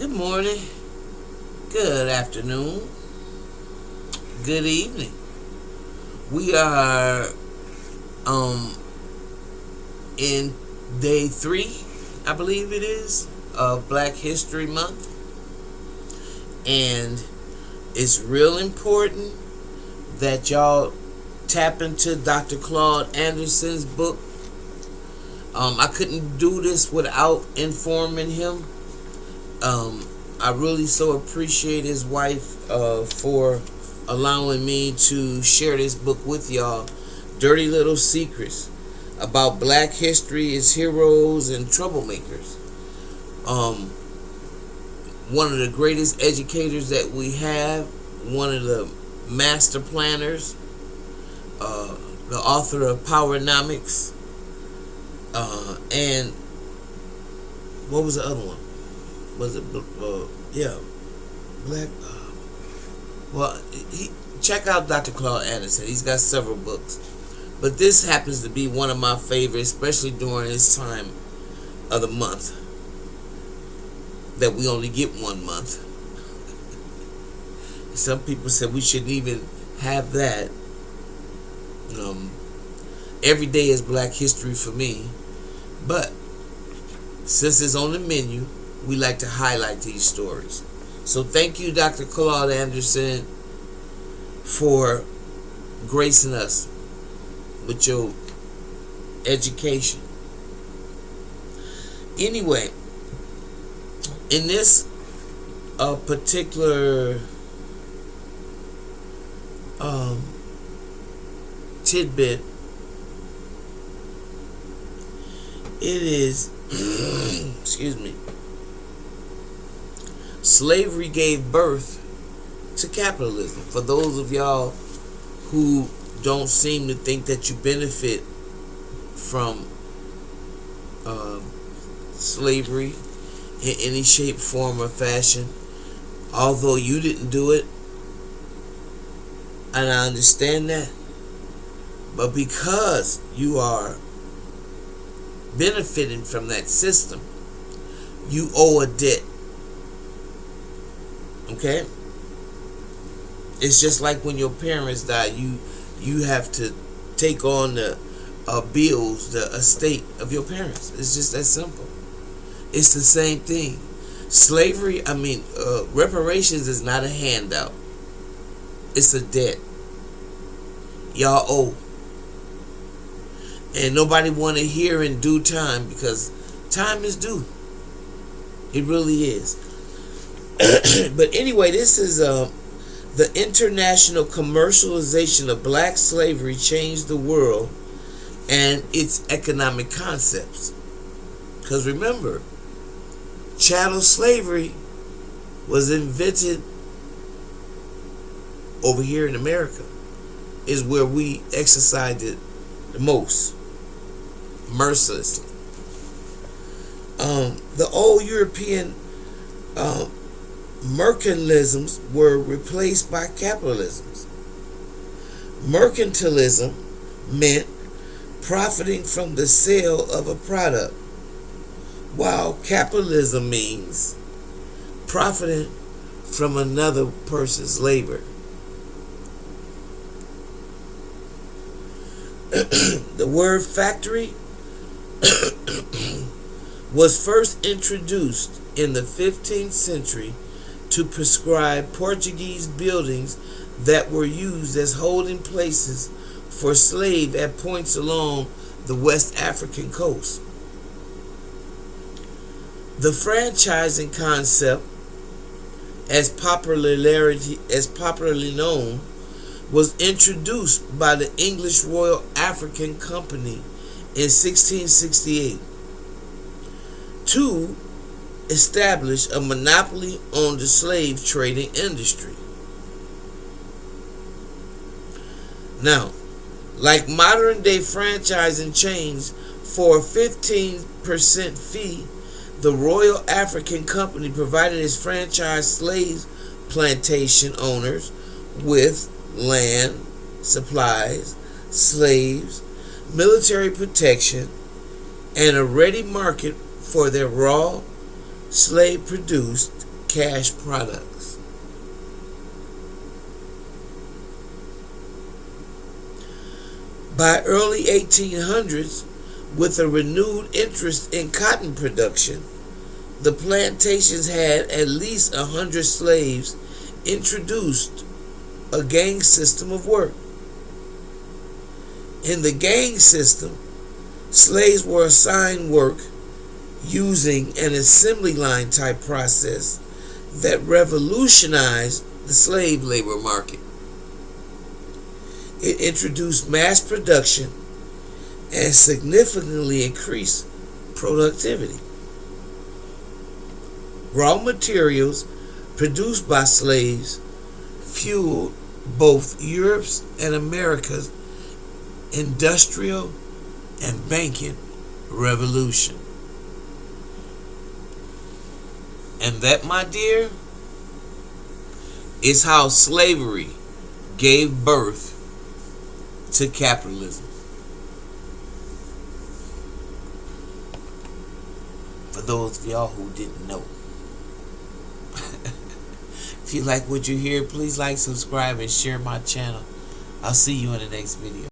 Good morning, good afternoon, good evening. We are in day 3, I believe it is, of Black History Month. And it's real important that y'all tap into Dr. Claude Anderson's book. I couldn't do this without informing him. I really so appreciate his wife for allowing me to share this book with y'all. Dirty Little Secrets about Black history, its heroes and troublemakers. One of the greatest educators that we have, one of the master planners, the author of Powernomics, and what was the other one? Was it Black? Check out Dr. Claude Anderson. He's got several books, but this happens to be one of my favorites, especially during this time of the month that we only get 1 month. Some people said we shouldn't even have that. Every day is Black History for me, but since it's on the menu, we like to highlight these stories. So thank you, Dr. Claude Anderson, for gracing us with your education. Anyway, in this particular tidbit, it is excuse me, slavery gave birth to capitalism. For those of y'all who don't seem to think that you benefit from slavery in any shape, form, or fashion, although you didn't do it, and I understand that, but because you are benefiting from that system, you owe a debt. Okay? It's just like when your parents die, you have to take on the bills, the estate of your parents. It's just that simple. It's the same thing. Slavery, reparations is not a handout. It's a debt. Y'all owe. And nobody want to hear in due time, because time is due. It really is. But anyway, this is the international commercialization of black slavery changed the world and its economic concepts. Because remember, chattel slavery was invented over here in America, is where we exercised it the most mercilessly. The old European mercantilisms were replaced by capitalisms. Mercantilism meant profiting from the sale of a product, while capitalism means profiting from another person's labor. The word factory was first introduced in the 15th century to prescribe Portuguese buildings that were used as holding places for slaves at points along the West African coast. The franchising concept, as popularly known, was introduced by the English Royal African Company in 1668 to establish a monopoly on the slave trading industry. Now, like modern day franchising chains, for a 15% fee, the Royal African Company provided its franchise slave plantation owners with land, supplies, slaves, military protection, and a ready market for their raw, slave-produced cash products. By early 1800s, with a renewed interest in cotton production, the plantations had at least 100 slaves, introduced a gang system of work. In the gang system, slaves were assigned work using an assembly line type process that revolutionized the slave labor market. It introduced mass production and significantly increased productivity. Raw materials produced by slaves fueled both Europe's and America's industrial and banking revolution. And that, my dear, is how slavery gave birth to capitalism. For those of y'all who didn't know. If you like what you hear, please like, subscribe, and share my channel. I'll see you in the next video.